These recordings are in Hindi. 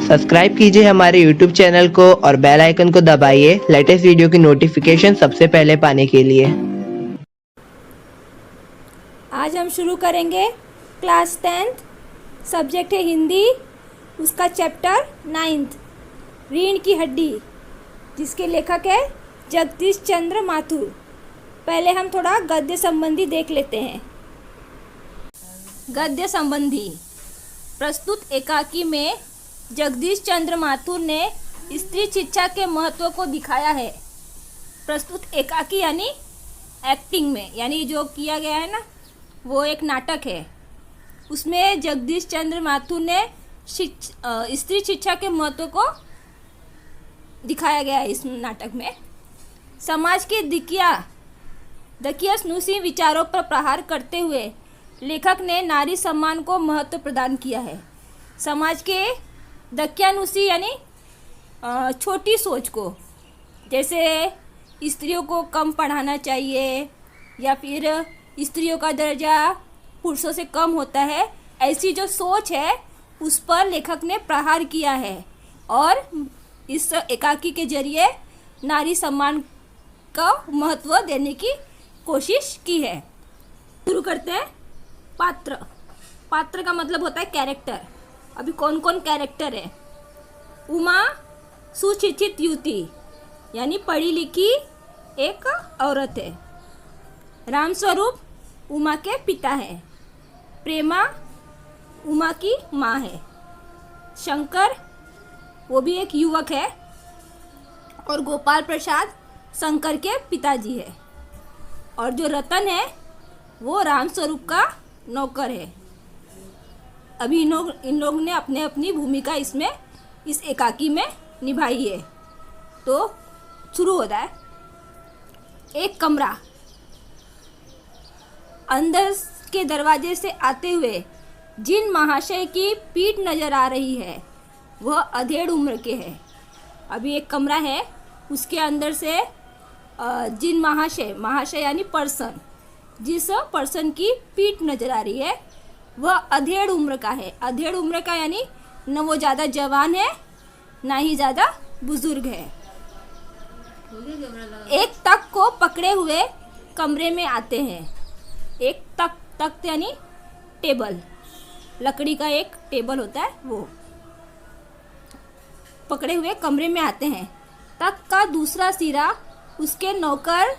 सब्सक्राइब कीजिए हमारे YouTube चैनल को और बेल आइकन को दबाइए लेटेस्ट वीडियो की नोटिफिकेशन सबसे पहले पाने के लिए। आज हम शुरू करेंगे क्लास 10th, सब्जेक्ट है हिंदी, उसका चैप्टर 9th रीढ़ की हड्डी, जिसके लेखक है जगदीश चंद्र माथुर। पहले हम थोड़ा गद्य संबंधी देख लेते हैं। गद्य संबंधी प्रस्तुत एकाकी में जगदीश चंद्र माथुर ने स्त्री शिक्षा के महत्व को दिखाया है। प्रस्तुत एकाकी यानी एक्टिंग में, यानी जो किया गया है ना, वो एक नाटक है। उसमें जगदीश चंद्र माथुर ने स्त्री शिक्षा के महत्व को दिखाया गया है। इस नाटक में समाज के दकियानुसी विचारों पर प्रहार करते हुए लेखक ने नारी सम्मान को महत्व प्रदान किया है। समाज के दकियानुसी यानी छोटी सोच को, जैसे स्त्रियों को कम पढ़ाना चाहिए या फिर स्त्रियों का दर्जा पुरुषों से कम होता है, ऐसी जो सोच है उस पर लेखक ने प्रहार किया है और इस एकाकी के जरिए नारी सम्मान का महत्व देने की कोशिश की है। शुरू करते हैं। पात्र का मतलब होता है कैरेक्टर। अभी कौन कौन कैरेक्टर है? उमा सुशिक्षित युवती यानी पढ़ी लिखी एक औरत है। रामस्वरूप उमा के पिता है। प्रेमा उमा की माँ है। शंकर वो भी एक युवक है और गोपाल प्रसाद शंकर के पिताजी है। और जो रतन है वो रामस्वरूप का नौकर है। अभी इन लोग ने अपने अपनी भूमिका इसमें इस एकाकी में निभाई है। तो शुरू होता है। एक कमरा। अंदर के दरवाजे से आते हुए जिन महाशय की पीठ नजर आ रही है वह अधेड़ उम्र के है। अभी एक कमरा है, उसके अंदर से जिन महाशय यानी पर्सन, जिस पर्सन की पीठ नजर आ रही है वह अधेड़ उम्र का है। अधेड़ उम्र का यानी न वो ज़्यादा जवान है ना ही ज़्यादा बुजुर्ग है। एक तख्त को पकड़े हुए कमरे में आते हैं। एक तख्त यानी टेबल, लकड़ी का एक टेबल होता है, वो पकड़े हुए कमरे में आते हैं। तख्त का दूसरा सिरा उसके नौकर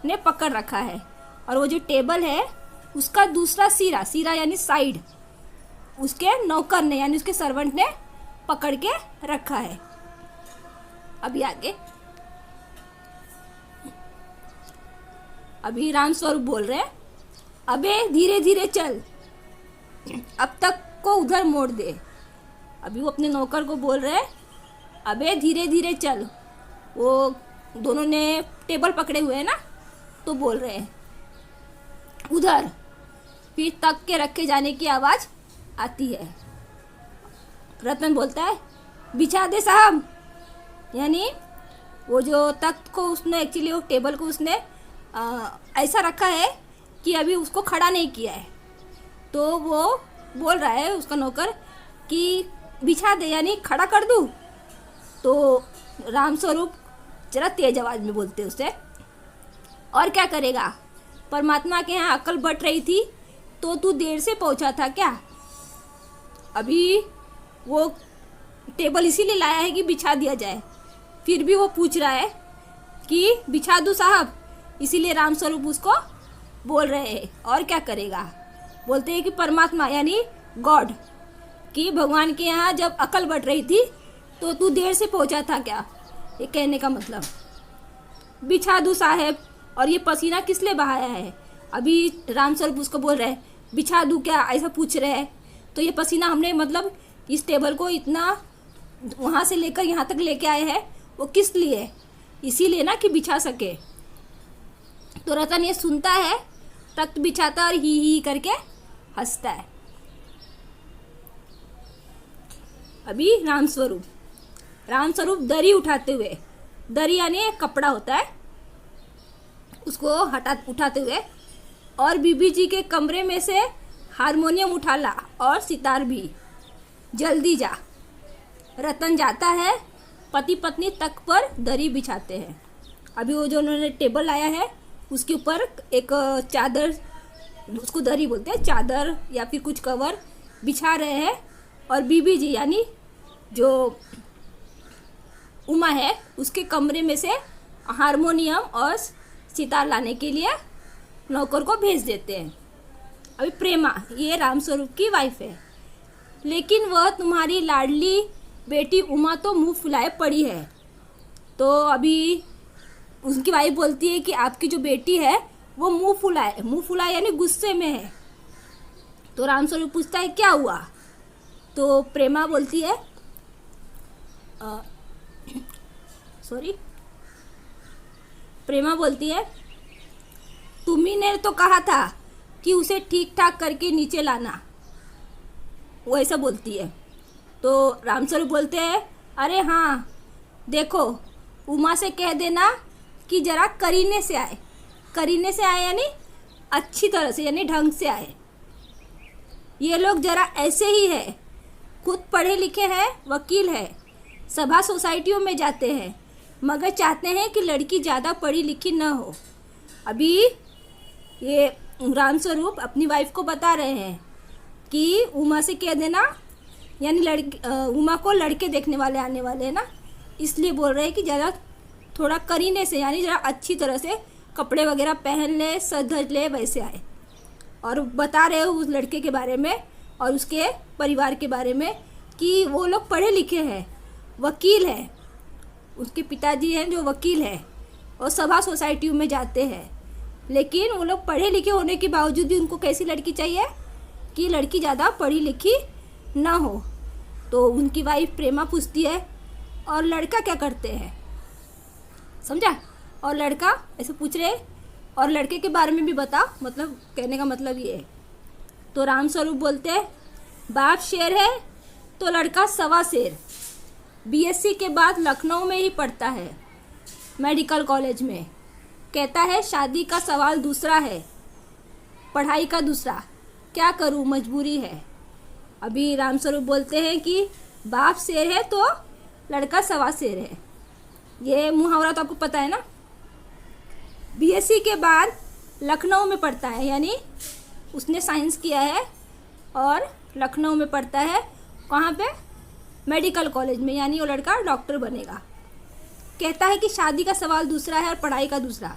ने पकड़ रखा है और वो जो टेबल है उसका दूसरा सिरा यानी साइड उसके नौकर ने यानी उसके सर्वेंट ने पकड़ के रखा है। अभी आगे, अभी रामस्वरूप बोल रहे हैं, अबे धीरे धीरे चल, अब तक को उधर मोड़ दे। अभी वो अपने नौकर को बोल रहे हैं, अबे धीरे धीरे चल। वो दोनों ने टेबल पकड़े हुए हैं ना, तो बोल रहे हैं उधर। फिर तक के रखे जाने की आवाज़ आती है। रतन बोलता है, बिछा दे साहब। यानी वो जो तख्त को उसने एक्चुअली वो टेबल को उसने ऐसा रखा है कि अभी उसको खड़ा नहीं किया है, तो वो बोल रहा है उसका नौकर कि बिछा दे यानी खड़ा कर दूँ। तो रामस्वरूप जरा तेज आवाज़ में बोलते उससे, और क्या करेगा, परमात्मा के यहाँ अकल बट रही थी तो तू देर से पहुँचा था क्या? अभी वो टेबल इसीलिए लाया है कि बिछा दिया जाए, फिर भी वो पूछ रहा है कि बिछा दूँ साहब। इसीलिए रामस्वरूप उसको बोल रहे हैं और क्या करेगा। बोलते हैं कि परमात्मा यानी गॉड, कि भगवान के यहाँ जब अकल बट रही थी तो तू देर से पहुँचा था क्या, ये कहने का मतलब। बिछा दूँ साहब, और ये पसीना किस लिए बहाया है? अभी रामस्वरूप उसको बोल रहे हैं बिछा दूँ क्या, ऐसा पूछ रहे हैं। तो ये पसीना हमने मतलब इस टेबल को इतना वहाँ से लेकर यहाँ तक लेके आए हैं, वो किस लिए? इसीलिए ना कि बिछा सके। तो रतन ये सुनता है, तख्त बिछाता और ही करके हंसता है। अभी रामस्वरूप दरी उठाते हुए, दरी यानी एक कपड़ा होता है, उसको उठाते हुए, और बीबी जी के कमरे में से हारमोनियम उठा ला और सितार भी, जल्दी जा। रतन जाता है, पति पत्नी तख्त पर दरी बिछाते हैं। अभी वो जो उन्होंने टेबल लाया है उसके ऊपर एक चादर, उसको दरी बोलते हैं, चादर या फिर कुछ कवर बिछा रहे हैं। और बीबी जी यानी जो उमा है उसके कमरे में से हारमोनियम और सितार लाने के लिए नौकर को भेज देते हैं। अभी प्रेमा ये रामस्वरूप की वाइफ है, लेकिन वह तुम्हारी लाडली बेटी उमा तो मुंह फुलाए पड़ी है। तो अभी उसकी वाइफ बोलती है कि आपकी जो बेटी है वो मुंह फुलाए यानी गुस्से में है। तो रामस्वरूप पूछता है क्या हुआ? तो प्रेमा बोलती है प्रेमा बोलती है तुम्ही ने तो कहा था कि उसे ठीक ठाक करके नीचे लाना, वो ऐसा बोलती है। तो रामस्वरूप बोलते हैं अरे हाँ देखो, उमा से कह देना कि जरा करीने से आए यानी अच्छी तरह से यानी ढंग से आए। ये लोग जरा ऐसे ही है, खुद पढ़े लिखे हैं, वकील है, सभा सोसाइटियों में जाते हैं, मगर चाहते हैं कि लड़की ज़्यादा पढ़ी लिखी न हो। अभी ये रामस्वरूप अपनी वाइफ को बता रहे हैं कि उमा से कह देना, यानी उमा को लड़के देखने वाले आने वाले हैं ना, इसलिए बोल रहे हैं कि ज़रा थोड़ा करीने से यानी ज़रा अच्छी तरह से कपड़े वगैरह पहन ले, सज धज ले, वैसे आए। और बता रहे हो उस लड़के के बारे में और उसके परिवार के बारे में कि वो लोग पढ़े लिखे हैं, वकील है, उसके पिताजी हैं जो वकील है और सभा सोसाइटियों में जाते हैं। लेकिन वो लोग पढ़े लिखे होने के बावजूद भी उनको कैसी लड़की चाहिए कि लड़की ज़्यादा पढ़ी लिखी ना हो। तो उनकी वाइफ प्रेमा पूछती है और लड़का क्या करते हैं, समझा? और लड़का ऐसे पूछ रहे और लड़के के बारे में भी बता, मतलब कहने का मतलब ये है। तो रामस्वरूप बोलते हैं बाप शेर है तो लड़का सवा शेर, बीएससी के बाद लखनऊ में ही पढ़ता है, मेडिकल कॉलेज में। कहता है शादी का सवाल दूसरा है, पढ़ाई का दूसरा, क्या करूं मजबूरी है। अभी रामस्वरूप बोलते हैं कि बाप शेर है तो लड़का सवा शेर है। ये मुहावरा तो आपको पता है ना। बीएससी के बाद लखनऊ में पढ़ता है, यानी उसने साइंस किया है और लखनऊ में पढ़ता है। कहाँ पे? मेडिकल कॉलेज में, यानी वो लड़का डॉक्टर बनेगा। कहता है कि शादी का सवाल दूसरा है और पढ़ाई का दूसरा,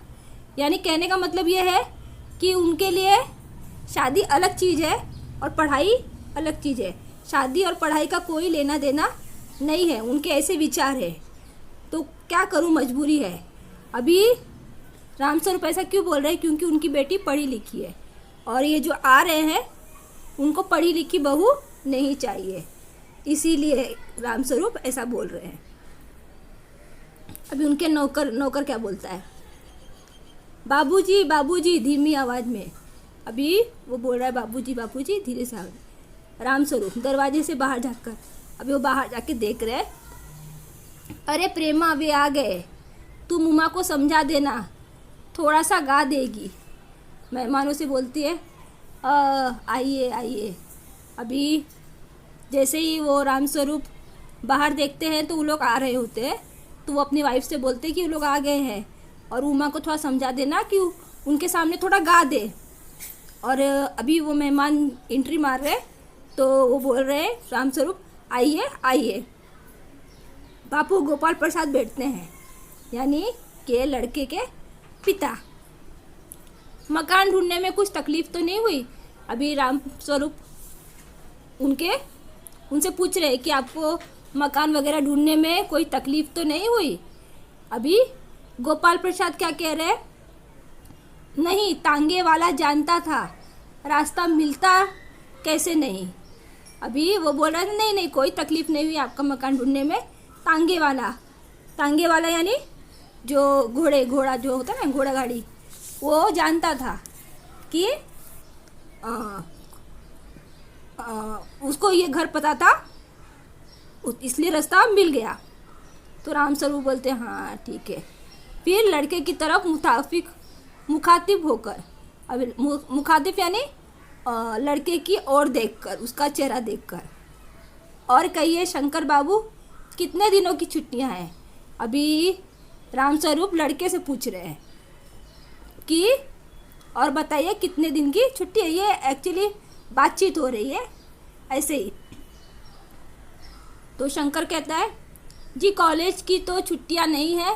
यानी कहने का मतलब ये है कि उनके लिए शादी अलग चीज़ है और पढ़ाई अलग चीज़ है। शादी और पढ़ाई का कोई लेना देना नहीं है, उनके ऐसे विचार है। तो क्या करूं मजबूरी है। अभी रामस्वरूप ऐसा क्यों बोल रहे हैं? क्योंकि उनकी बेटी पढ़ी लिखी है और ये जो आ रहे हैं उनको पढ़ी लिखी बहू नहीं चाहिए, इसीलिए रामस्वरूप ऐसा बोल रहे हैं। अभी उनके नौकर क्या बोलता है, बाबूजी बाबूजी, धीमी आवाज़ में। अभी वो बोल रहा है बाबूजी बाबूजी धीरे से आवाज़। रामस्वरूप दरवाजे से बाहर जाकर, अभी वो बाहर जाके देख रहे हैं, अरे प्रेमा वे आ गए, तुम उमा को समझा देना, थोड़ा सा गा देगी। मेहमानों से बोलती है आइए आइए। अभी जैसे ही वो रामस्वरूप बाहर देखते हैं तो वो लोग आ रहे होते हैं, तो वो अपनी वाइफ से बोलते हैं कि वो लोग आ गए हैं और उमा को थोड़ा समझा देना कि उनके सामने थोड़ा गा दे। और अभी वो मेहमान एंट्री मार रहे, तो वो बोल रहे हैं रामस्वरूप आइए आइए। बापू गोपाल प्रसाद बैठते हैं, यानी के लड़के के पिता। मकान ढूंढने में कुछ तकलीफ तो नहीं हुई? अभी रामस्वरूप उनसे पूछ रहे कि आपको मकान वगैरह ढूंढने में कोई तकलीफ तो नहीं हुई? अभी गोपाल प्रसाद क्या कह रहे हैं, नहीं, तांगे वाला जानता था, रास्ता मिलता कैसे नहीं। अभी वो बोल रहा था नहीं नहीं कोई तकलीफ नहीं हुई आपका मकान ढूंढने में। तांगे वाला यानी जो घोड़ा जो होता है ना, घोड़ा गाड़ी, वो जानता था कि उसको ये घर पता था, इसलिए रास्ता मिल गया। तो रामस्वरूप बोलते हैं हाँ ठीक है। फिर लड़के की तरफ मुखातिब होकर, अब मुखातिब यानी लड़के की ओर देखकर, उसका चेहरा देखकर, और कहिए शंकर बाबू कितने दिनों की छुट्टियां हैं? अभी रामस्वरूप लड़के से पूछ रहे हैं कि और बताइए कितने दिन की छुट्टी है। ये एक्चुअली बातचीत हो रही है ऐसे ही। तो शंकर कहता है जी कॉलेज की तो छुट्टियां नहीं है,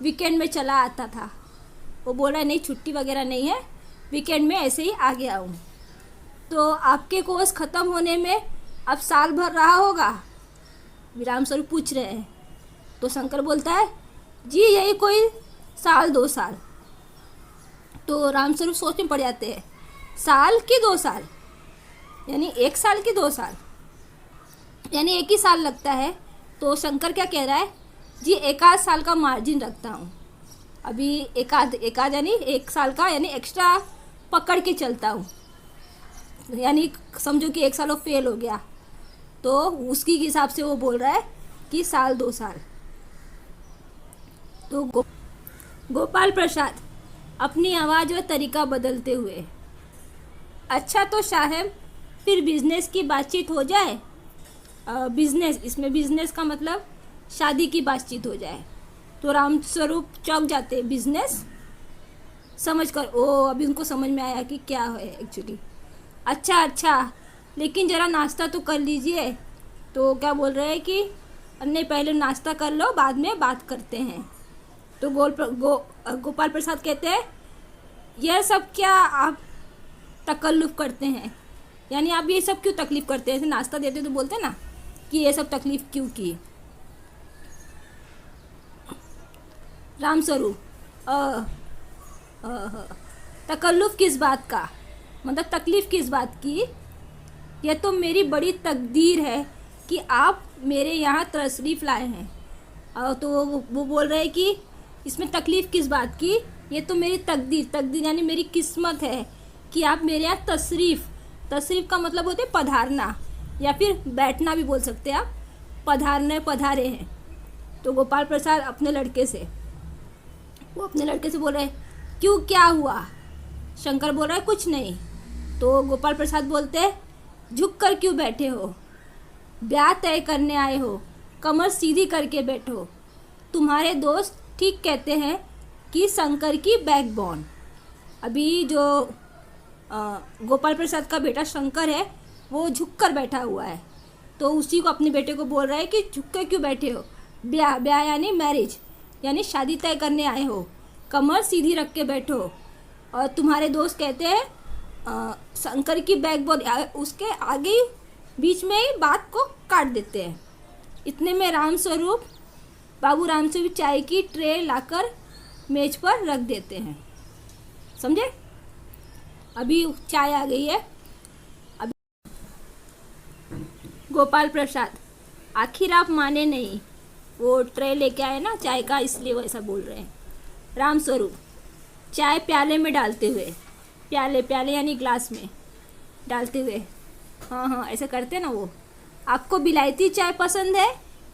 वीकेंड में चला आता था। वो बोल रहा है नहीं छुट्टी वगैरह नहीं है, वीकेंड में ऐसे ही आ गया हूँ। तो आपके कोर्स ख़त्म होने में अब साल भर रहा होगा? रामस्वरूप पूछ रहे हैं। तो शंकर बोलता है जी यही कोई साल 2 साल। तो रामस्वरूप सोच में पड़ जाते हैं, साल की 2 साल, यानी 1 साल की 2 साल, यानी 1 ही साल लगता है। तो शंकर क्या कह रहा है जी 1 आध साल का मार्जिन रखता हूँ, अभी एक आध यानी 1 साल का, यानी एक्स्ट्रा पकड़ के चलता हूँ। यानी समझो कि 1 साल वो फेल हो गया तो उसकी हिसाब से वो बोल रहा है कि साल 2 साल। तो गोपाल प्रसाद अपनी आवाज़ और तरीका बदलते हुए, अच्छा तो साहब फिर बिजनेस की बातचीत हो जाए। बिजनेस, इसमें बिजनेस का मतलब शादी की बातचीत हो जाए। तो रामस्वरूप चौंक जाते हैं, बिजनेस समझ कर। ओ अभी उनको समझ में आया कि क्या है एक्चुअली। अच्छा लेकिन ज़रा नाश्ता तो कर लीजिए। तो क्या बोल रहे हैं कि नहीं पहले नाश्ता कर लो, बाद में बात करते हैं। तो गोपाल प्रसाद कहते हैं यह सब क्या आप तकल्लुफ़ करते हैं, यानी आप ये सब क्यों तकलीफ़ करते हैं? ऐसे नाश्ता देते तो बोलते ना कि ये सब तकलीफ़ क्यों की। रामस्वरूप तकल्लुफ़ किस बात का, मतलब तकलीफ़ किस बात की? यह तो मेरी बड़ी तकदीर है कि आप मेरे यहाँ तशरीफ़ लाए हैं। तो वो बोल रहे हैं कि इसमें तकलीफ़ किस बात की, ये तो मेरी तकदीर यानी मेरी किस्मत है कि आप मेरे यहाँ तशरीफ़ का मतलब होता है पधारना, या फिर बैठना भी बोल सकते हैं आप, पधारे हैं। तो गोपाल प्रसाद अपने लड़के से बोल रहे हैं क्यों, क्या हुआ? शंकर बोल रहा है कुछ नहीं। तो गोपाल प्रसाद बोलते हैं झुक कर क्यों बैठे हो, ब्याह तय करने आए हो, कमर सीधी करके बैठो। तुम्हारे दोस्त ठीक कहते हैं कि शंकर की बैकबोन। अभी जो गोपाल प्रसाद का बेटा शंकर है वो झुक कर बैठा हुआ है, तो उसी को अपने बेटे को बोल रहा है कि झुक कर क्यों बैठे हो, ब्याह यानी मैरिज, यानी शादी तय करने आए हो, कमर सीधी रख के बैठो। और तुम्हारे दोस्त कहते हैं शंकर की बैकबोन, उसके आगे बीच में ही बात को काट देते हैं। इतने में बाबू रामस्वरूप चाय की ट्रे लाकर मेज पर रख देते हैं। समझे? अभी चाय आ गई है। अभी गोपाल प्रसाद आखिर आप माने नहीं, वो ट्रे लेके आए ना चाय का, इसलिए वैसा बोल रहे हैं। रामस्वरूप चाय प्याले में डालते हुए, प्याले यानी ग्लास में डालते हुए, हाँ ऐसे करते ना वो, आपको बिलायती चाय पसंद है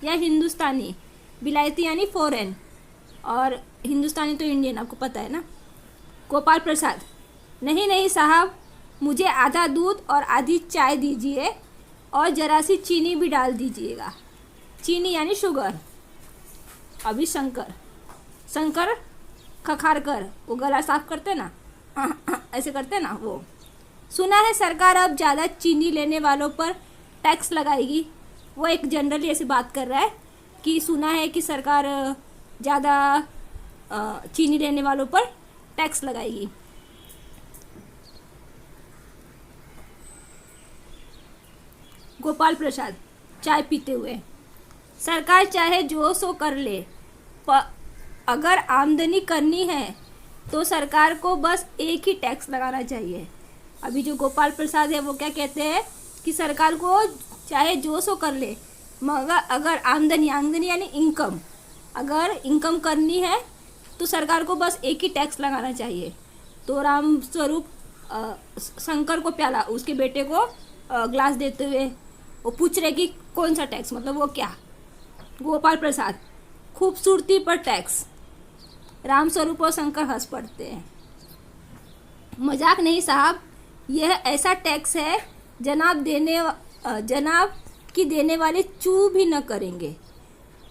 या हिंदुस्तानी? बिलायती यानी फॉरेन और हिंदुस्तानी तो इंडियन, आपको पता है ना। गोपाल प्रसाद नहीं साहब, मुझे आधा दूध और आधी चाय दीजिए और ज़रा सी चीनी भी डाल दीजिएगा। चीनी यानी शुगर। अभी शंकर खखार कर, वो गला साफ करते ना ऐसे करते ना वो, सुना है सरकार अब ज़्यादा चीनी लेने वालों पर टैक्स लगाएगी। वो एक जनरली ऐसे बात कर रहा है कि सुना है कि सरकार ज़्यादा चीनी लेने वालों पर टैक्स लगाएगी। गोपाल प्रसाद चाय पीते हुए, सरकार चाहे जो सो कर ले, अगर आमदनी करनी है तो सरकार को बस एक ही टैक्स लगाना चाहिए। अभी जो गोपाल प्रसाद है वो क्या कहते हैं कि सरकार को चाहे जो सो कर ले, मगर अगर आमदनी यानी इनकम, अगर इनकम करनी है तो सरकार को बस एक ही टैक्स लगाना चाहिए। तो रामस्वरूप शंकर को प्याला, उसके बेटे को ग्लास देते हुए वो पूछ रहे कि कौन सा टैक्स, मतलब वो क्या? गोपाल प्रसाद खूबसूरती पर टैक्स। रामस्वरूप और शंकर हंस पड़ते हैं। मजाक नहीं साहब, यह ऐसा टैक्स है जनाब की देने वाले चू भी न करेंगे।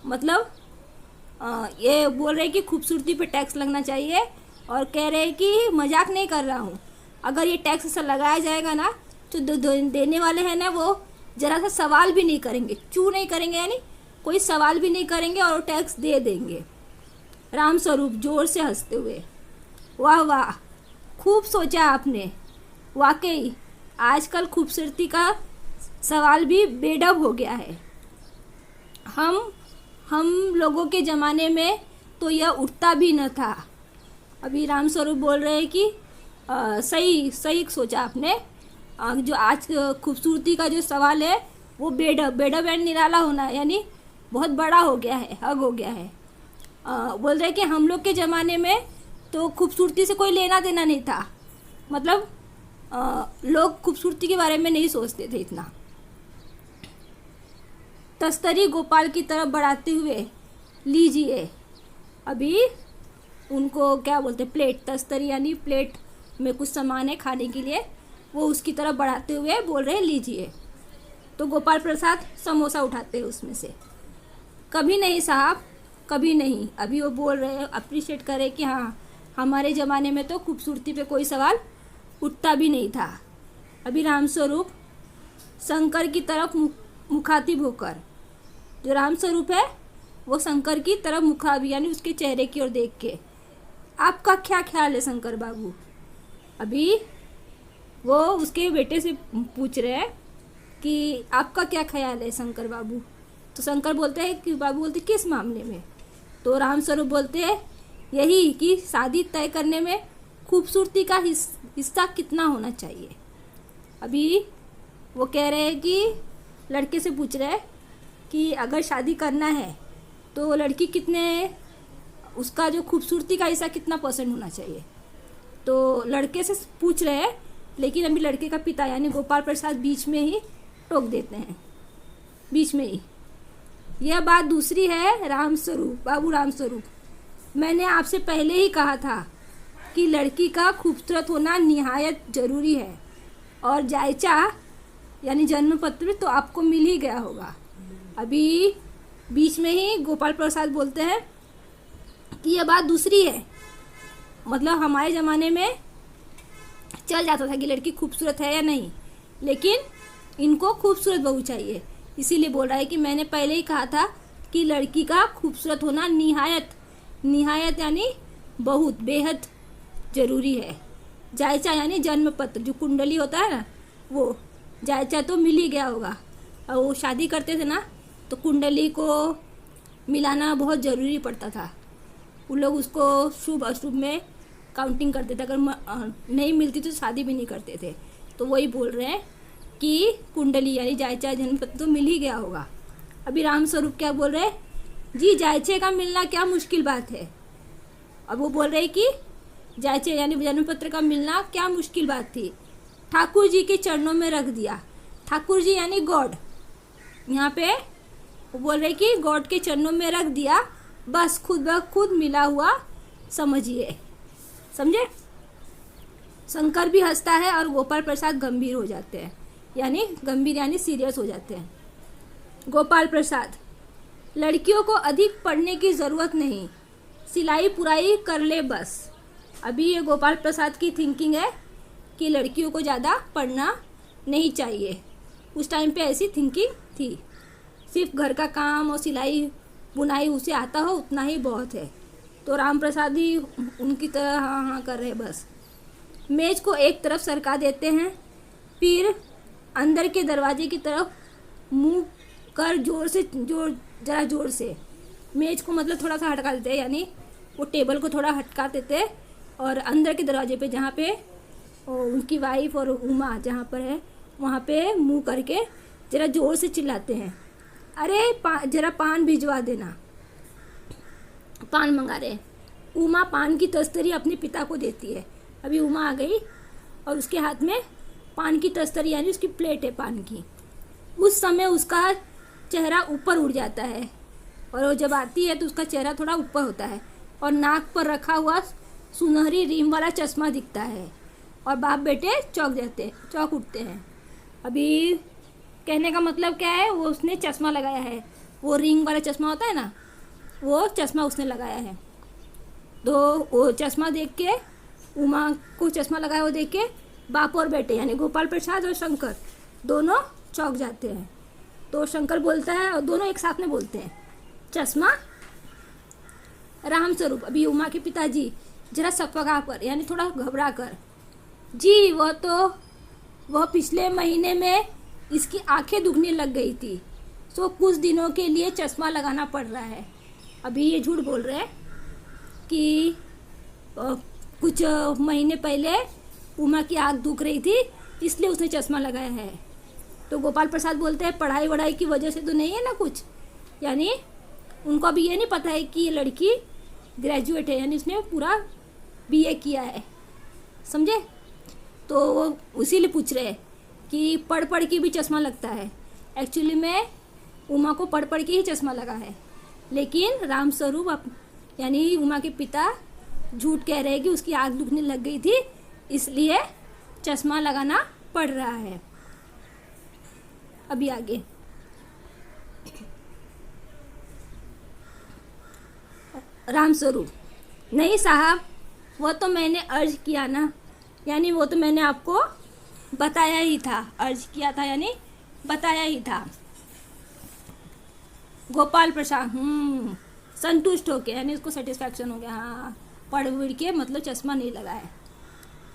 मतलब ये बोल रहे कि खूबसूरती पे टैक्स लगना चाहिए, और कह रहे कि मजाक नहीं कर रहा हूँ, अगर ये टैक्स ऐसा लगाया जाएगा ना तो देने वाले हैं ना वो ज़रा सा सवाल भी नहीं करेंगे, चू नहीं करेंगे, यानी कोई सवाल भी नहीं करेंगे और टैक्स दे देंगे। रामस्वरूप जोर से हंसते हुए, वाह वाह, खूब सोचा आपने, वाकई आजकल खूबसूरती का सवाल भी बेढब हो गया है। हम लोगों के ज़माने में तो यह उठता भी न था। अभी रामस्वरूप बोल रहे हैं कि सही सही सोचा आपने, जो आज खूबसूरती का जो सवाल है वो बेढब एंड निराला होना है, यानी बहुत बड़ा हो गया है, हग हो गया है। बोल रहे हैं कि हम लोग के ज़माने में तो खूबसूरती से कोई लेना देना नहीं था, मतलब लोग खूबसूरती के बारे में नहीं सोचते थे इतना। तस्तरी गोपाल की तरफ बढ़ाते हुए, लीजिए, अभी उनको क्या बोलते हैं, प्लेट, तस्तरी यानी प्लेट में कुछ सामान है खाने के लिए, वो उसकी तरफ बढ़ाते हुए बोल रहे हैं लीजिए। तो गोपाल प्रसाद समोसा उठाते हैं उसमें से, कभी नहीं साहब, कभी नहीं। अभी वो बोल रहे हैं, अप्रिशिएट करें कि हाँ हमारे ज़माने में तो खूबसूरती पे कोई सवाल उठता भी नहीं था। अभी रामस्वरूप शंकर की तरफ मुखातिब होकर, जो रामस्वरूप है वो शंकर की तरफ मुखातिब यानी उसके चेहरे की ओर देख के, आपका क्या ख्याल है शंकर बाबू? अभी वो उसके बेटे से पूछ रहे हैं कि आपका क्या ख्याल है शंकर बाबू? तो शंकर बोलते हैं कि बाबू बोलते किस मामले में? तो रामस्वरूप बोलते हैं यही कि शादी तय करने में खूबसूरती का हिस्सा कितना होना चाहिए। अभी वो कह रहे हैं कि लड़के से पूछ रहे हैं कि अगर शादी करना है तो लड़की कितने, उसका जो खूबसूरती का हिस्सा कितना % होना चाहिए। तो लड़के से पूछ रहे हैं, लेकिन अभी लड़के का पिता यानी गोपाल प्रसाद बीच में ही टोक देते हैं, बीच में ही, यह बात दूसरी है रामस्वरूप, बाबू रामस्वरूप, मैंने आपसे पहले ही कहा था कि लड़की का खूबसूरत होना निहायत ज़रूरी है, और जायचा यानी जन्म पत्र तो आपको मिल ही गया होगा। अभी बीच में ही गोपाल प्रसाद बोलते हैं कि यह बात दूसरी है, मतलब हमारे ज़माने में चल जाता था कि लड़की खूबसूरत है या नहीं, लेकिन इनको खूबसूरत बहू चाहिए, इसीलिए बोल रहा है कि मैंने पहले ही कहा था कि लड़की का खूबसूरत होना निहायत यानी बहुत बेहद ज़रूरी है। जायचा यानी जन्म पत्र, जो कुंडली होता है ना, वो जायचा तो मिल ही गया होगा। और वो शादी करते थे ना तो कुंडली को मिलाना बहुत ज़रूरी पड़ता था, वो लोग उसको शुभ अशुभ में काउंटिंग करते थे, अगर नहीं मिलती तो शादी भी नहीं करते थे। तो वही बोल रहे हैं कि कुंडली यानी जायचा जन्म पत्र तो मिल ही गया होगा। अभी रामस्वरूप क्या बोल रहे हैं, जी जायचे का मिलना क्या मुश्किल बात है। अब वो बोल रहे हैं कि जायचे यानी जन्म पत्र का मिलना क्या मुश्किल बात थी, ठाकुर जी के चरणों में रख दिया। ठाकुर जी यानी गॉड, यहाँ पे वो बोल रहे कि गॉड के चरणों में रख दिया, बस खुद ब खुद मिला हुआ समझिए, समझे। शंकर भी हंसता है और गोपाल प्रसाद गंभीर हो जाते हैं, यानी गंभीर यानी सीरियस हो जाते हैं। गोपाल प्रसाद, लड़कियों को अधिक पढ़ने की ज़रूरत नहीं, सिलाई पुराई कर ले बस। अभी ये गोपाल प्रसाद की थिंकिंग है कि लड़कियों को ज़्यादा पढ़ना नहीं चाहिए, उस टाइम पे ऐसी थिंकिंग थी, सिर्फ घर का काम और सिलाई बुनाई उसे आता हो उतना ही बहुत है। तो राम प्रसाद ही उनकी तरह हाँ हाँ कर रहे बस। मेज़ को एक तरफ सरका देते हैं, फिर अंदर के दरवाजे की तरफ मुंह कर ज़रा जोर से मेज़ को मतलब थोड़ा सा हटका देते हैं, यानी वो टेबल को थोड़ा हटका देते हैं, और अंदर के दरवाजे पे जहाँ पे उनकी वाइफ और उमा जहाँ पर है वहाँ पे मुंह करके ज़रा ज़ोर से चिल्लाते हैं, अरे ज़रा पान भिजवा देना, पान मंगा रहे। उमा पान की तस्तरी अपने पिता को देती है। अभी उमा आ गई और उसके हाथ में पान की तस्तरी यानी उसकी प्लेट है पान की। उस समय उसका चेहरा ऊपर उड़ जाता है, और वो जब आती है तो उसका चेहरा थोड़ा ऊपर होता है और नाक पर रखा हुआ सुनहरी रीम वाला चश्मा दिखता है, और बाप बेटे चौंक उठते हैं। अभी कहने का मतलब क्या है, वो उसने चश्मा लगाया है, वो रिंग वाला चश्मा होता है ना, वो चश्मा उसने लगाया है। तो वो चश्मा देख के, उमा को चश्मा लगाया वो देख के बाप और बेटे यानी गोपाल प्रसाद और शंकर दोनों चौंक जाते हैं। तो शंकर बोलता है, और दोनों एक साथ में बोलते हैं, चश्मा राम स्वरूप। अभी उमा के पिताजी जरा सकपका कर यानी थोड़ा घबरा कर, जी वह पिछले महीने में इसकी आंखें दुखने लग गई थी, तो कुछ दिनों के लिए चश्मा लगाना पड़ रहा है। अभी ये झूठ बोल रहे हैं कि कुछ महीने पहले उमा की आँख दुख रही थी, इसलिए उसने चश्मा लगाया है। तो गोपाल प्रसाद बोलते हैं, पढ़ाई वढ़ाई की वजह से तो नहीं है ना कुछ, यानी उनको अभी ये नहीं पता है कि ये लड़की ग्रेजुएट है, यानी उसने पूरा बीए किया है, समझे। तो वो इसीलिए पूछ रहे हैं कि पढ़ पढ़ के भी चश्मा लगता है। एक्चुअली में उमा को पढ़ पढ़ के ही चश्मा लगा है, लेकिन राम स्वरूप यानी उमा के पिता झूठ कह रहे हैं कि उसकी आँख दुखने लग गई थी, इसलिए चश्मा लगाना पड़ रहा है। अभी आगे राम स्वरूप, नहीं साहब, वो तो मैंने अर्ज किया ना, यानी वो तो मैंने आपको बताया ही था, अर्ज किया था यानी बताया ही था। गोपाल प्रसाद संतुष्ट हो गया, यानी उसको सेटिस्फैक्शन हो गया, हाँ पढ़ उड़ के मतलब चश्मा नहीं लगाया।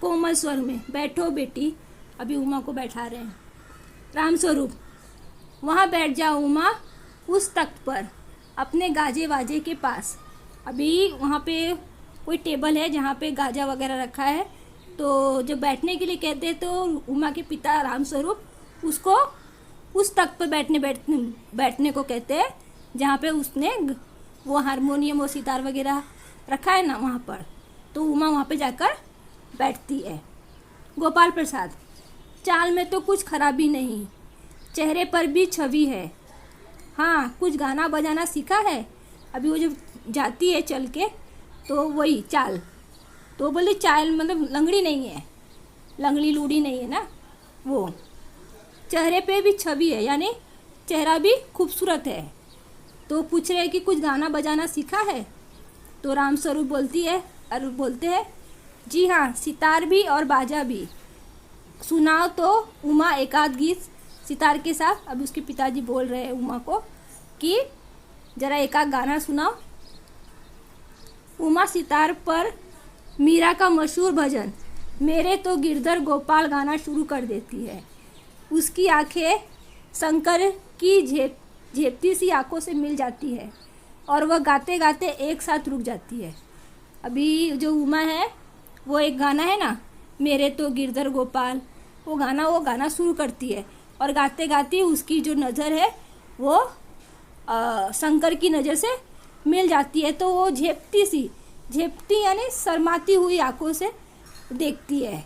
कोमल स्वर में, बैठो बेटी, अभी उमा को बैठा रहे हैं। राम स्वरूप, वहाँ बैठ जाओ उमा, उस तख्त पर अपने गाजे वाजे के पास। अभी वहाँ पे कोई टेबल है जहाँ पे गाजा वगैरह रखा है, तो जब बैठने के लिए कहते हैं तो उमा के पिता राम स्वरूप उसको उस तख्त पर बैठने को कहते हैं जहाँ पे उसने वो हारमोनियम और सितार वगैरह रखा है ना, वहाँ पर। तो उमा वहाँ पे जाकर बैठती है। गोपाल प्रसाद, चाल में तो कुछ खराबी नहीं, चेहरे पर भी छवि है, हाँ कुछ गाना बजाना सीखा है। अभी वो जब जाती है चल के तो वही चाल, तो बोले चाल मतलब लंगड़ी नहीं है, लंगड़ी लूड़ी नहीं है ना वो, चेहरे पे भी छवि है यानी चेहरा भी खूबसूरत है। तो पूछ रहे कि कुछ गाना बजाना सीखा है। तो राम स्वरूप बोलती है और बोलते हैं, जी हाँ सितार भी और बाजा भी, सुनाओ तो उमा एक आध गीत सितार के साथ। अब उसके पिताजी बोल रहे हैं उमा को कि जरा एक आध गाना सुनाओ। उमा सितार पर मीरा का मशहूर भजन मेरे तो गिरधर गोपाल गाना शुरू कर देती है। उसकी आंखें शंकर की झेपती सी आंखों से मिल जाती है और वह गाते गाते एक साथ रुक जाती है। अभी जो उमा है वो एक गाना है ना, मेरे तो गिरधर गोपाल, वो गाना शुरू करती है और गाते गाते उसकी जो नज़र है वो शंकर की नज़र से मिल जाती है। तो वो झेपती यानी शर्माती हुई आंखों से देखती है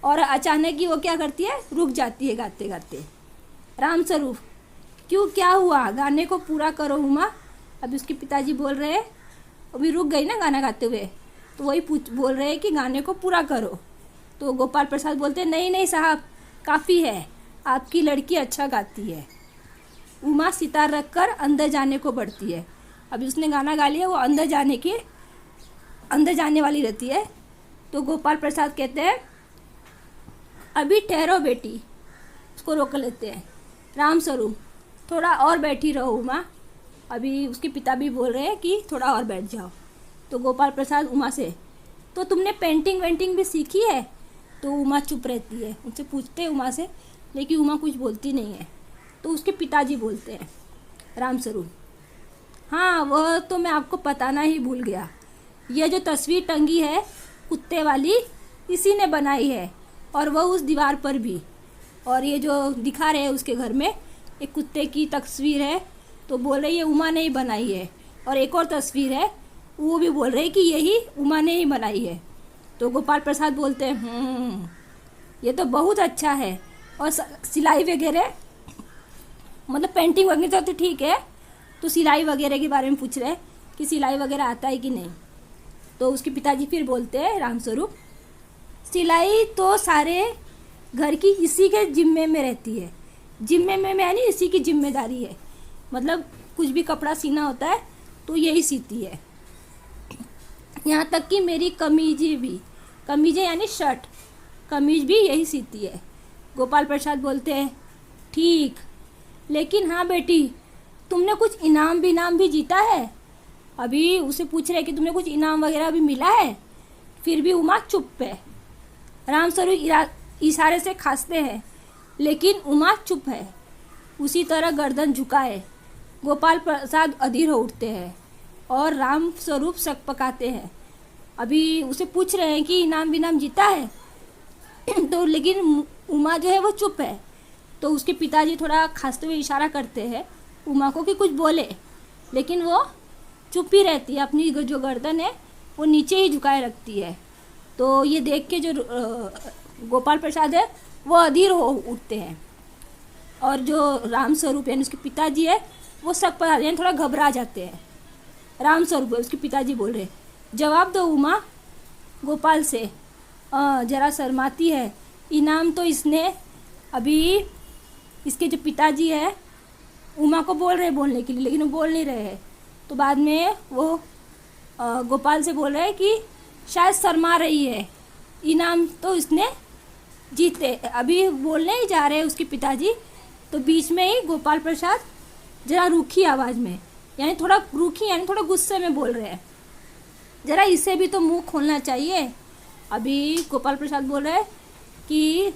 और अचानक ही वो क्या करती है, रुक जाती है गाते गाते। राम स्वरूप, क्यों क्या हुआ, गाने को पूरा करो उमा। अभी उसके पिताजी बोल रहे हैं, अभी रुक गई ना गाना गाते हुए, तो वही बोल रहे हैं कि गाने को पूरा करो। तो गोपाल प्रसाद बोलते हैं, नहीं नहीं साहब काफ़ी है, आपकी लड़की अच्छा गाती है। उमा सितार रखकर अंदर जाने को बढ़ती है। अभी उसने गाना गा लिया, वो अंदर जाने वाली रहती है। तो गोपाल प्रसाद कहते हैं, अभी ठहरो बेटी, उसको रोक लेते हैं। राम स्वरूप, थोड़ा और बैठी रहो उमा। अभी उसके पिता भी बोल रहे हैं कि थोड़ा और बैठ जाओ। तो गोपाल प्रसाद उमा से, तो तुमने पेंटिंग वेंटिंग भी सीखी है। तो उमा चुप रहती है, उनसे पूछते हैं उमा से, लेकिन उमा कुछ बोलती नहीं है। तो उसके पिताजी बोलते हैं, राम स्वरूप, हाँ वह तो मैं आपको बताना ही भूल गया, यह जो तस्वीर टंगी है कुत्ते वाली, इसी ने बनाई है, और वह उस दीवार पर भी। और ये जो दिखा रहे हैं उसके घर में एक कुत्ते की तस्वीर है, तो बोल रही है उमा ने ही बनाई है। और एक और तस्वीर है, वो भी बोल रहे हैं कि यही उमा ने ही बनाई है। तो गोपाल प्रसाद बोलते हैं, ये तो बहुत अच्छा है। और सिलाई वगैरह मतलब पेंटिंग वगैरह तो ठीक है, तो सिलाई वगैरह के बारे में पूछ रहे हैं कि सिलाई वगैरह आता है कि नहीं। तो उसके पिताजी फिर बोलते हैं, राम स्वरूप, सिलाई तो सारे घर की इसी के जिम्मे में रहती है। जिम्मे में यानी इसी की जिम्मेदारी है, मतलब कुछ भी कपड़ा सीना होता है तो यही सीती है। यहाँ तक कि मेरी कमीजें यानी शर्ट, कमीज भी यही सीती है। गोपाल प्रसाद बोलते हैं ठीक, लेकिन हाँ बेटी, तुमने कुछ इनाम भी जीता है? अभी उसे पूछ रहे कि तुमने कुछ इनाम वगैरह भी मिला है? फिर भी उमा चुप है। रामस्वरूप इशारे से खांसते हैं, लेकिन उमा चुप है, उसी तरह गर्दन झुकाए। गोपाल प्रसाद अधीर हो उठते हैं और रामस्वरूप सकपकाते हैं। अभी उसे पूछ रहे हैं कि इनाम जीता है तो लेकिन उमा जो है वो चुप है। तो उसके पिताजी थोड़ा खांसते हुए इशारा करते हैं उमा को कि कुछ बोले, लेकिन वो चुप ही रहती है, अपनी जो गर्दन है वो नीचे ही झुकाए रखती है। तो ये देख के जो गोपाल प्रसाद है वो अधीर हो उठते हैं, और जो रामस्वरूप यानी उसके पिताजी है वो सकपका यानी थोड़ा घबरा जाते हैं। रामस्वरूप उसके पिताजी बोल रहे जवाब दो उमा। गोपाल से जरा शर्माती है, इनाम तो इसने, अभी इसके जो पिताजी है उमा को बोल रहे बोलने के लिए, लेकिन वो बोल नहीं रहे हैं। तो बाद में वो गोपाल से बोल रहे हैं कि शायद शर्मा रही है, इनाम तो इसने जीते। अभी बोलने ही जा रहे हैं उसके पिताजी, तो बीच में ही गोपाल प्रसाद जरा रूखी आवाज़ में यानी थोड़ा गुस्से में बोल रहे हैं, जरा इसे भी तो मुंह खोलना चाहिए। अभी गोपाल प्रसाद बोल रहे हैं कि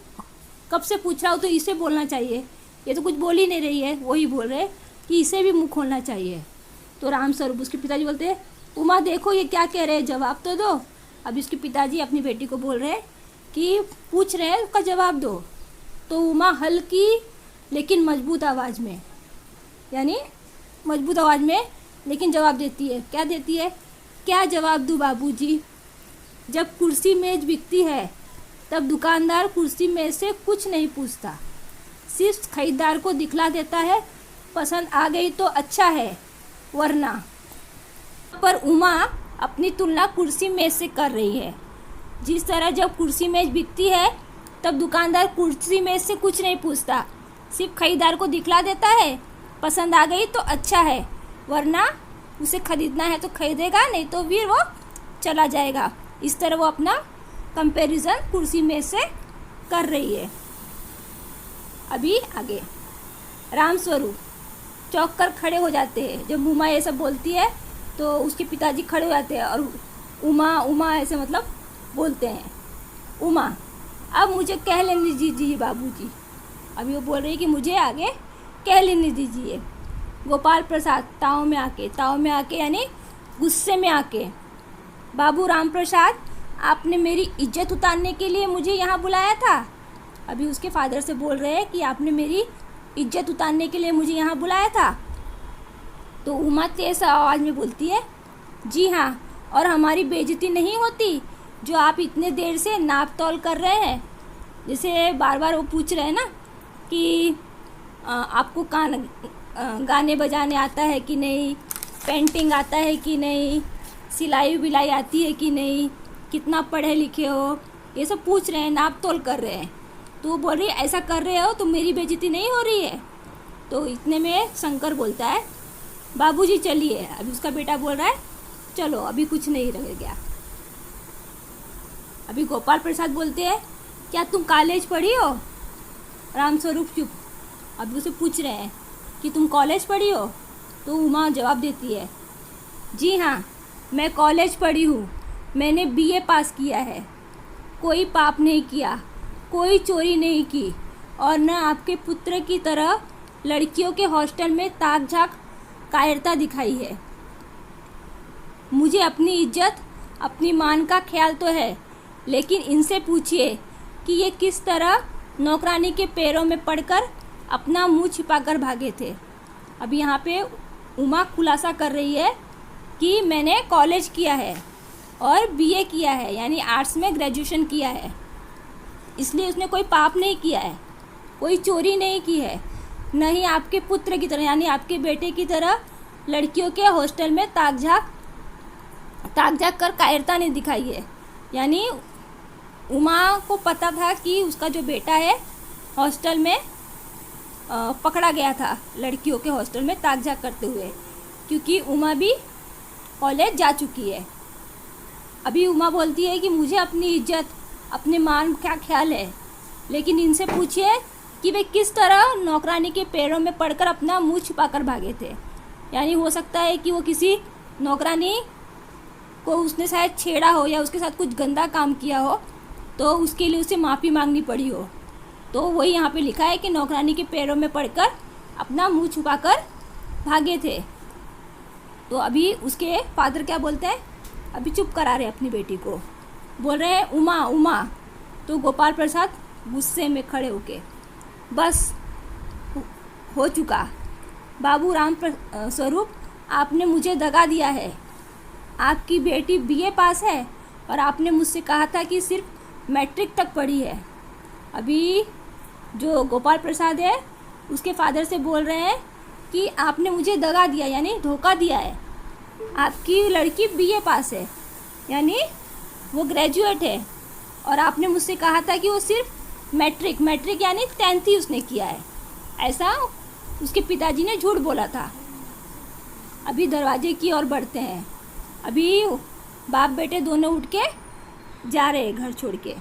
कब से पूछ रहा हूँ तो इसे बोलना चाहिए, ये तो कुछ बोल ही नहीं रही है। वही बोल रहे कि इसे भी मुंह खोलना चाहिए। तो रामस्वरूप उसके पिताजी बोलते हैं उमा देखो ये क्या कह रहे हैं, जवाब तो दो। अभी उसके पिताजी अपनी बेटी को बोल रहे हैं कि पूछ रहे हैं उसका जवाब दो। तो उमा हल्की लेकिन मजबूत आवाज़ में लेकिन जवाब देती है। क्या देती है? क्या जवाब दूँ बाबूजी? जब कुर्सी मेज बिकती है तब दुकानदार कुर्सी मेज से कुछ नहीं पूछता, सिर्फ खरीदार को दिखला देता है, पसंद आ गई तो अच्छा है, वरना। पर उमा अपनी तुलना कुर्सी मेज से कर रही है। जिस तरह जब कुर्सी मेज बिकती है तब दुकानदार कुर्सी मेज से कुछ नहीं पूछता, सिर्फ खरीदार को दिखला देता है, पसंद आ गई तो अच्छा है, वरना उसे खरीदना है तो खरीदेगा, नहीं तो फिर वो चला जाएगा। इस तरह वो अपना कंपैरिजन कुर्सी मेज से कर रही है। अभी आगे रामस्वरूप चौंक कर खड़े हो जाते हैं। जब उमा ये सब बोलती है तो उसके पिताजी खड़े हो जाते हैं और उमा ऐसे मतलब बोलते हैं उमा अब मुझे कह लेने दीजिए बाबूजी। अभी वो बोल रही है कि मुझे आगे कह लेने दीजिए। गोपाल प्रसाद ताव में आके यानी गुस्से में आके, बाबू राम प्रसाद आपने मेरी इज्जत उतारने के लिए मुझे यहाँ बुलाया था। अभी उसके फादर से बोल रहे हैं कि आपने मेरी इज्जत उतारने के लिए मुझे यहाँ बुलाया था। तो उमा तेज आवाज़ में बोलती है जी हाँ, और हमारी बेइज्जती नहीं होती जो आप इतने देर से नाप तौल कर रहे हैं। जैसे बार बार वो पूछ रहे हैं ना कि आपको गाने बजाने आता है कि नहीं, पेंटिंग आता है कि नहीं, सिलाई बिलाई आती है कि नहीं, कितना पढ़े लिखे हो, ये सब पूछ रहे हैं, नाप तोल कर रहे हैं। तो वो बोल रही है ऐसा कर रहे हो तो मेरी बेइज्जती नहीं हो रही है। तो इतने में शंकर बोलता है बाबूजी चलिए। अभी उसका बेटा बोल रहा है चलो अभी कुछ नहीं रह गया। अभी गोपाल प्रसाद बोलते हैं क्या तुम कॉलेज पढ़ी हो? रामस्वरूप चुप। अभी उसे पूछ रहे हैं कि तुम कॉलेज पढ़ी हो? तो उमा जवाब देती है जी हाँ, मैं कॉलेज पढ़ी हूँ, मैंने बीए पास किया है, कोई पाप नहीं किया, कोई चोरी नहीं की, और न आपके पुत्र की तरह लड़कियों के हॉस्टल में ताक झाक कायरता दिखाई है। मुझे अपनी इज्जत अपनी मान का ख्याल तो है, लेकिन इनसे पूछिए कि ये किस तरह नौकरानी के पैरों में पड़कर अपना मुंह छिपाकर भागे थे। अभी यहाँ पे उमा खुलासा कर रही है कि मैंने कॉलेज किया है और बीए किया है, यानी आर्ट्स में ग्रेजुएशन किया है, इसलिए उसने कोई पाप नहीं किया है, कोई चोरी नहीं की है, न ही आपके पुत्र की तरह यानी आपके बेटे की तरह लड़कियों के हॉस्टल में ताक झाक कर कायरता नहीं दिखाई है। यानी उमा को पता था कि उसका जो बेटा है हॉस्टल में पकड़ा गया था लड़कियों के हॉस्टल में ताक झाक करते हुए, क्योंकि उमा भी कॉलेज जा चुकी है। अभी उमा बोलती है कि मुझे अपनी इज्जत, अपने मान क्या ख्याल है, लेकिन इनसे पूछिए कि वे किस तरह नौकरानी के पैरों में पड़कर अपना मुंह छुपाकर भागे थे। यानी हो सकता है कि वो किसी नौकरानी को उसने शायद छेड़ा हो या उसके साथ कुछ गंदा काम किया हो, तो उसके लिए उसे माफ़ी मांगनी पड़ी हो। तो वही यहाँ पे लिखा है कि नौकरानी के पैरों में पड़कर अपना मुंह छुपाकर भागे थे। तो अभी उसके फादर क्या बोलते हैं, अभी चुप करा रहे अपनी बेटी को, बोल रहे हैं उमा उमा। तो गोपाल प्रसाद गुस्से में खड़े होके, बस हो चुका बाबू राम स्वरूप, आपने मुझे दगा दिया है। आपकी बेटी बीए पास है और आपने मुझसे कहा था कि सिर्फ मैट्रिक तक पढ़ी है। अभी जो गोपाल प्रसाद है उसके फादर से बोल रहे हैं कि आपने मुझे दगा दिया, यानी धोखा दिया है। आपकी लड़की बीए पास है, यानी वो ग्रेजुएट है, और आपने मुझसे कहा था कि वो सिर्फ मैट्रिक यानी 10th ही उसने किया है। ऐसा उसके पिताजी ने झूठ बोला था। अभी दरवाजे की ओर बढ़ते हैं। अभी बाप बेटे दोनों उठ के जा रहे हैं घर छोड़ के।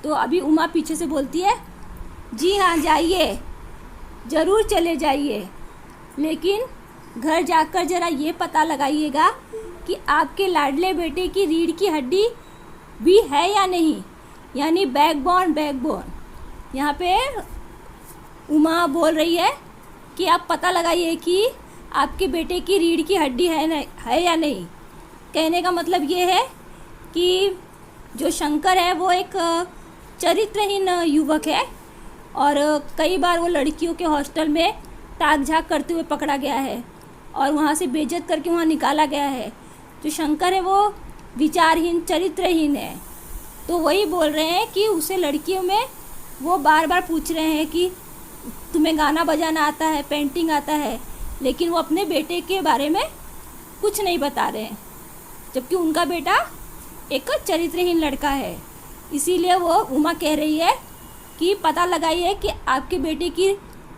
तो अभी उमा पीछे से बोलती है, जी हाँ जाइए, ज़रूर चले जाइए, लेकिन घर जाकर ज़रा ये पता लगाइएगा कि आपके लाडले बेटे की रीढ़ की हड्डी भी है या नहीं, यानी बैकबोन। यहाँ पे उमा बोल रही है कि आप पता लगाइए कि आपके बेटे की रीढ़ की हड्डी है या नहीं। कहने का मतलब ये है कि जो शंकर है वो एक चरित्रहीन युवक है, और कई बार वो लड़कियों के हॉस्टल में ताक झाक करते हुए पकड़ा गया है और वहाँ से बेइज्जत करके वहाँ निकाला गया है। जो शंकर है वो विचारहीन, चरित्रहीन है। तो वही बोल रहे हैं कि उसे लड़कियों में वो बार बार पूछ रहे हैं कि तुम्हें गाना बजाना आता है, पेंटिंग आता है, लेकिन वो अपने बेटे के बारे में कुछ नहीं बता रहे हैं, जबकि उनका बेटा एक चरित्रहीन लड़का है। इसीलिए वो उमा कह रही है कि पता लगाइए कि आपके बेटे की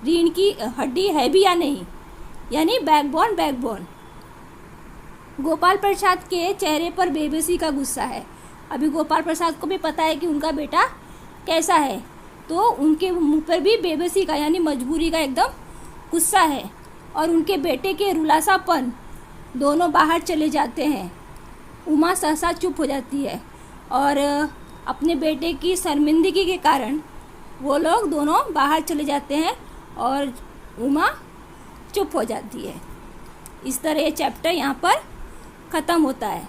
रीढ़ की हड्डी है भी या नहीं, यानी बैकबोन। गोपाल प्रसाद के चेहरे पर बेबसी का गुस्सा है। अभी गोपाल प्रसाद को भी पता है कि उनका बेटा कैसा है, तो उनके मुंह पर भी बेबसी का यानी मजबूरी का एकदम गुस्सा है, और उनके बेटे के रुलासापन दोनों बाहर चले जाते हैं। उमा सहसा चुप हो जाती है, और अपने बेटे की शर्मिंदगी के कारण वो लोग दोनों बाहर चले जाते हैं और उमा चुप हो जाती है। इस तरह ये चैप्टर यहाँ पर ख़त्म होता है।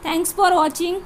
Thanks for watching.